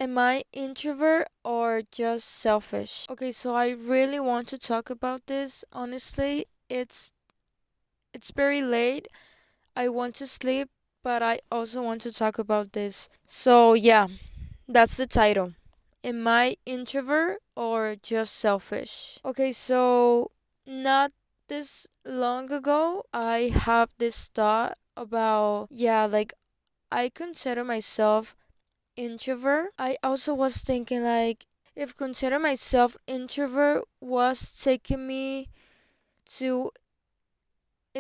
Am I introvert or just selfish? Okay, so I really want to talk about this. Honestly, it's very late. I want to sleep, but I also want to talk about this. So, yeah, that's the title. Am I introvert or just selfish? Okay, so not this long ago, I have this thought about, yeah, like I consider myself introvert. I also was thinking like if consider myself introvert was taking me to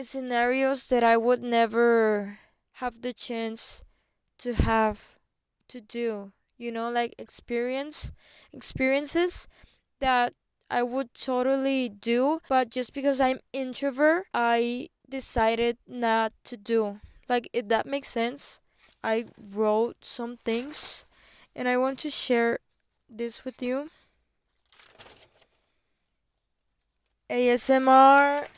scenarios that I would never have the chance to have to do. Like experiences that I would totally do, but just because I'm introvert, I decided not to do. Like if that makes sense, I wrote some things and I want to share this with you. ASMR.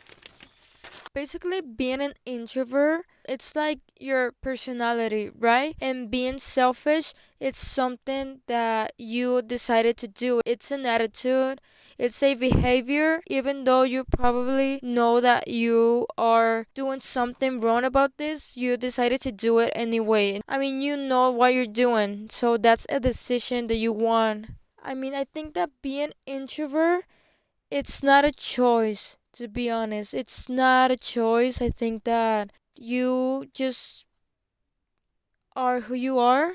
Basically, being an introvert, it's like your personality, right? And being selfish, it's something that you decided to do. It's an attitude, it's a behavior, even though you probably know that you are doing something wrong about this, you decided to do it anyway. I mean, you know what you're doing, so that's a decision that you want. I mean, I think that being introvert, it's not a choice, to be honest. It's not a choice. I think that you just are who you are,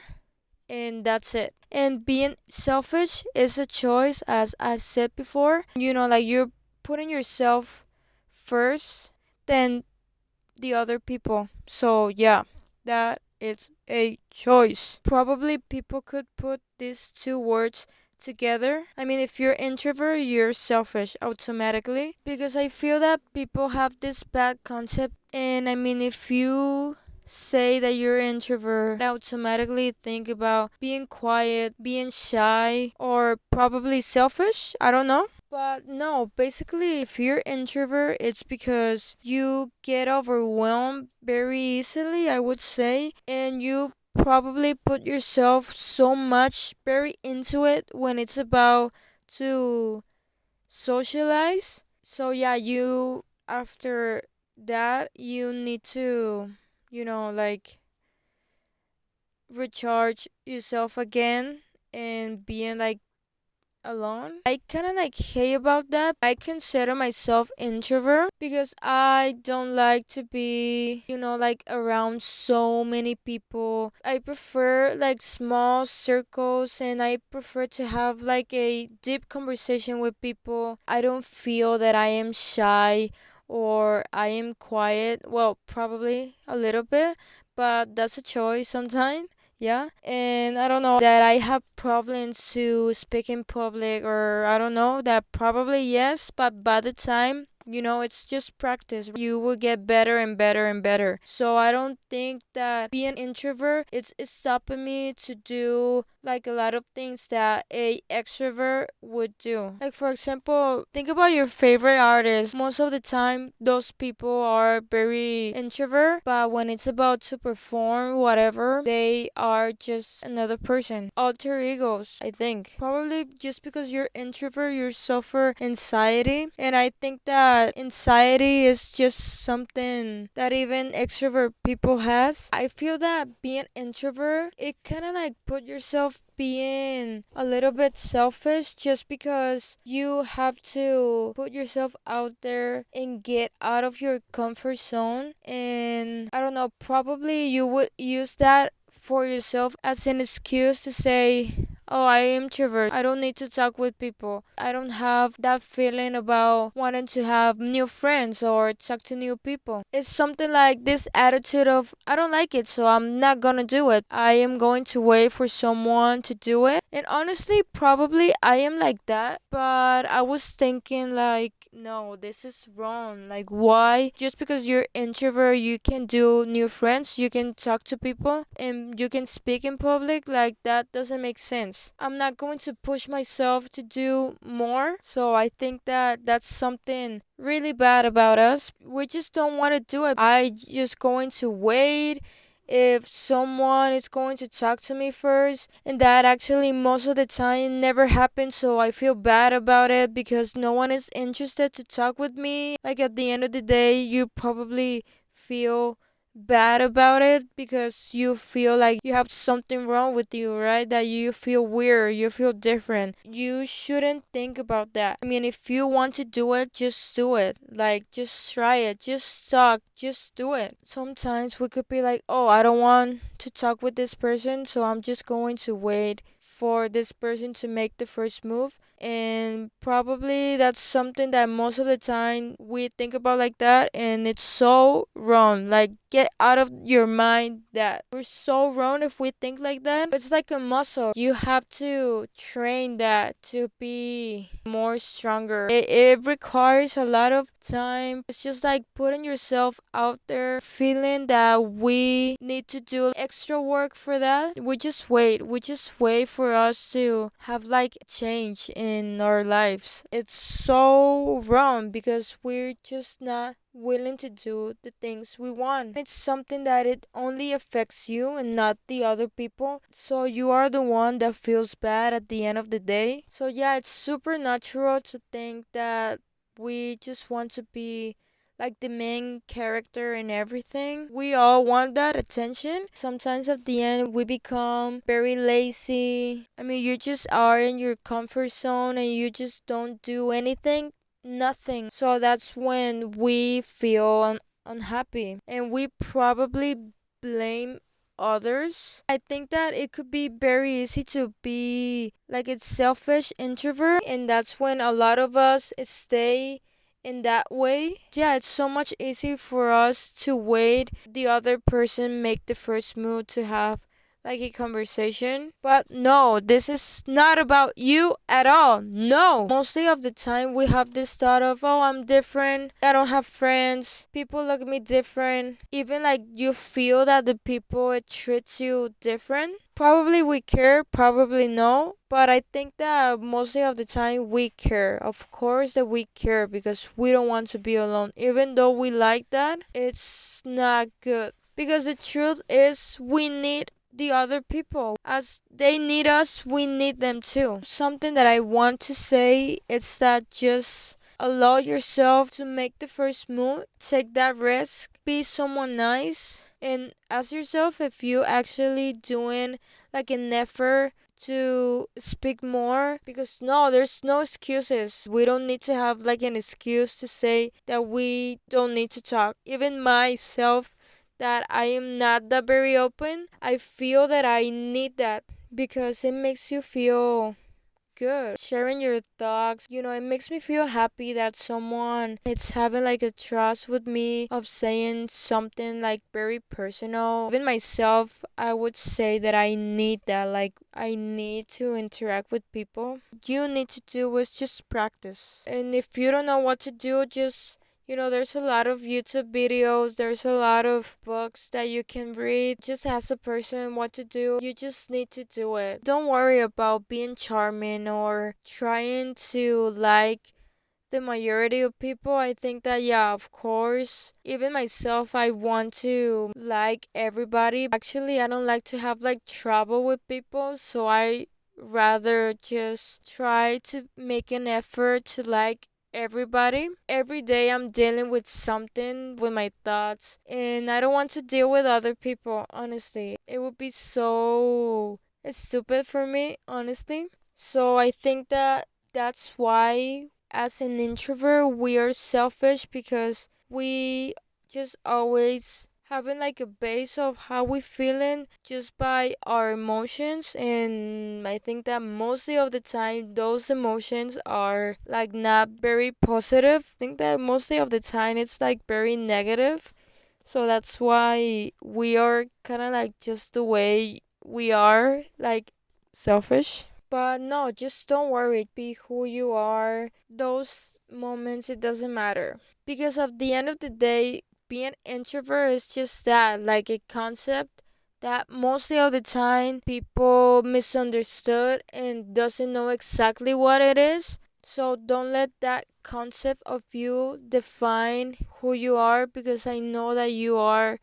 and that's it. And being selfish is a choice, as I said before. Like you're putting yourself first, then the other people. So, yeah, that is a choice. Probably people could put these two words together. I mean, if you're introvert, you're selfish automatically because I feel that people have this bad concept. And I mean, if you say that you're introvert, I automatically think about being quiet, being shy, or probably selfish. I don't know. But no, basically, if you're introvert, it's because you get overwhelmed very easily, I would say, and you probably put yourself so much very into it when it's about to socialize. So yeah, you after that you need to, like recharge yourself again and being like alone. I kind of like hate about that. I consider myself introvert because I don't like to be, like around so many people. I prefer like small circles and I prefer to have like a deep conversation with people. I don't feel that I am shy or I am quiet. Well, probably a little bit, but that's a choice sometimes. Yeah, and I don't know that I have problems to speak in public, or I don't know that probably yes, but by the time, it's just practice. You will get better and better and better. So I don't think that being introvert it's stopping me to do like a lot of things that a extrovert would do. Like for example, think about your favorite artist. Most of the time those people are very introvert, but when it's about to perform whatever, they are just another person. Alter egos, I think. Probably just because you're introvert, you suffer anxiety, and I think that anxiety is just something that even extrovert people has. I feel that being introvert, it kind of like put yourself being a little bit selfish just because you have to put yourself out there and get out of your comfort zone. And I don't know, probably you would use that for yourself as an excuse to say, oh, I am introvert. I don't need to talk with people. I don't have that feeling about wanting to have new friends or talk to new people. It's something like this attitude of, I don't like it, so I'm not gonna do it. I am going to wait for someone to do it. And honestly, probably I am like that. But I was thinking, like, no, this is wrong. Like, why? Just because you're introvert, you can do new friends, you can talk to people, and you can speak in public. Like, that doesn't make sense. I'm not going to push myself to do more. So I think that that's something really bad about us. We just don't want to do it. I just going to wait if someone is going to talk to me first, and that actually most of the time never happens, so I feel bad about it because no one is interested to talk with me. Like at the end of the day, you probably feel bad about it because you feel like you have something wrong with you, right? That you feel weird, you feel different. You shouldn't think about that. I mean, if you want to do it, just do it. Like, just try it. Just talk. Just do it. Sometimes we could be like, oh, I don't want to talk with this person, so I'm just going to wait for this person to make the first move. And probably that's something that most of the time we think about like that, and it's so wrong. Like, get out of your mind that we're so wrong if we think like that. It's like a muscle. You have to train that to be more stronger. It requires a lot of time. It's just like putting yourself out there, feeling that we need to do extra work for that. We just wait for us to have like change in our lives. It's so wrong because we're just not willing to do the things we want. It's something that it only affects you and not the other people. So you are the one that feels bad at the end of the day. So yeah, it's super natural to think that we just want to be like the main character in everything. We all want that attention. Sometimes at the end we become very lazy. I mean, you just are in your comfort zone and you just don't do anything, nothing. So that's when we feel unhappy and we probably blame others. I think that it could be very easy to be like a selfish introvert, and that's when a lot of us stay in that way. Yeah, it's so much easier for us to wait the other person make the first move to have like a conversation. But no, this is not about you at all. No. Mostly of the time we have this thought of, oh, I'm different. I don't have friends. People look at me different. Even like you feel that the people it treats you different. Probably we care, probably no. But I think that mostly of the time we care. Of course that we care because we don't want to be alone. Even though we like that, it's not good. Because the truth is we need the other people. As they need us, we need them too. Something that I want to say is that just allow yourself to make the first move, take that risk, be someone nice, and ask yourself if you actually doing like an effort to speak more. Because no, there's no excuses. We don't need to have like an excuse to say that we don't need to talk. Even myself, that I am not that very open, I feel that I need that because it makes you feel good. Sharing your thoughts, it makes me feel happy that someone is having like a trust with me of saying something like very personal. Even myself, I would say that I need that. Like, I need to interact with people. You need to do is just practice. And if you don't know what to do, just there's a lot of YouTube videos, there's a lot of books that you can read. Just ask a person what to do. You just need to do it. Don't worry about being charming or trying to like the majority of people. I think that, yeah, of course, even myself, I want to like everybody. Actually, I don't like to have like trouble with people, so I rather just try to make an effort to like everybody. Every day I'm dealing with something with my thoughts, and I don't want to deal with other people, honestly. It would be so stupid for me, honestly. So I think that that's why as an introvert we are selfish, because we just always having like a base of how we feeling just by our emotions, and I think that mostly of the time those emotions are like not very positive. I think that mostly of the time it's like very negative. So that's why we are kind of like just the way we are, like selfish. But no, just don't worry. Be who you are. Those moments, it doesn't matter. Because at the end of the day, being introvert is just that, like a concept that mostly of the time people misunderstood and doesn't know exactly what it is. So don't let that concept of you define who you are, because I know that you are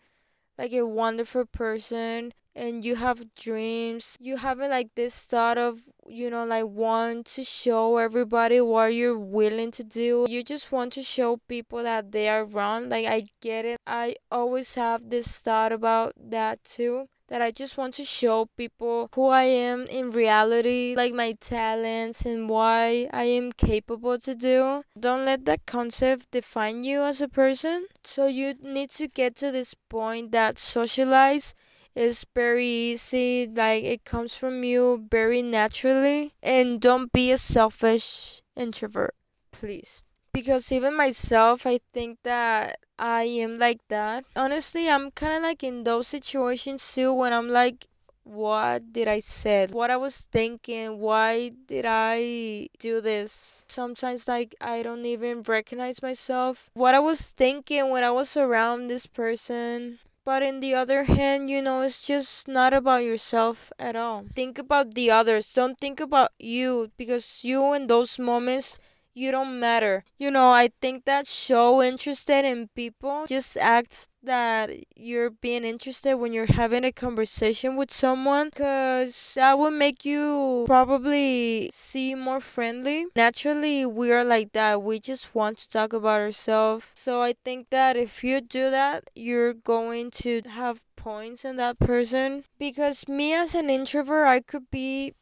like a wonderful person and you have dreams, you haven't like this thought of, like want to show everybody what you're willing to do. You just want to show people that they are wrong. Like, I get it. I always have this thought about that too. That I just want to show people who I am in reality, like my talents and why I am capable to do. Don't let that concept define you as a person. So you need to get to this point that socialize is very easy, like it comes from you very naturally, and don't be a selfish introvert, please. Because even myself, I think that I am like that. Honestly, I'm kind of like in those situations too when I'm like, what did I say? What I was thinking? Why did I do this? Sometimes, like, I don't even recognize myself. What I was thinking when I was around this person. But in the other hand, it's just not about yourself at all. Think about the others. Don't think about you because you in those moments, you don't matter. I think that show interested in people just acts that you're being interested when you're having a conversation with someone because that would make you probably seem more friendly. Naturally, we are like that. We just want to talk about ourselves. So I think that if you do that, you're going to have points in that person. Because me as an introvert, I could be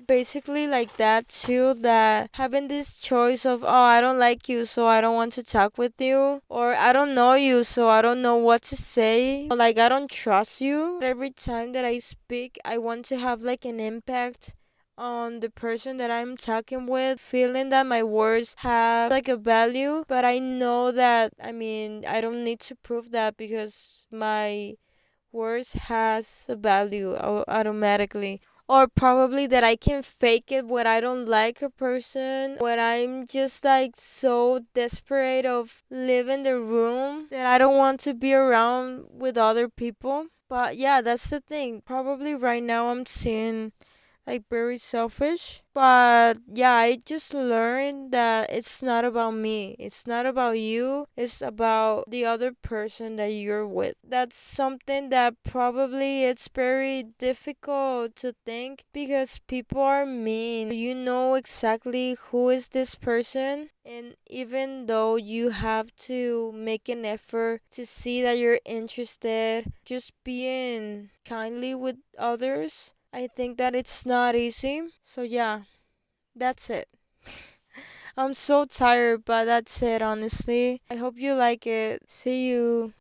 basically like that too, that having this choice of, oh, I don't like you so I don't want to talk with you, or I don't know you so I don't know what to say, or like I don't trust you. Every time that I speak, I want to have like an impact on the person that I'm talking with, feeling that my words have like a value. But I know that, I don't need to prove that because my words has a value automatically. Or probably that I can fake it when I don't like a person, when I'm just like so desperate of leaving the room that I don't want to be around with other people. But yeah, that's the thing. Probably right now I'm seeing like very selfish. But yeah, I just learned that it's not about me. It's not about you. It's about the other person that you're with. That's something that probably it's very difficult to think because people are mean. You know exactly who is this person, and even though you have to make an effort to see that you're interested, just being kindly with others, I think that it's not easy. So yeah, that's it. I'm so tired, but that's it, honestly. I hope you like it. See you.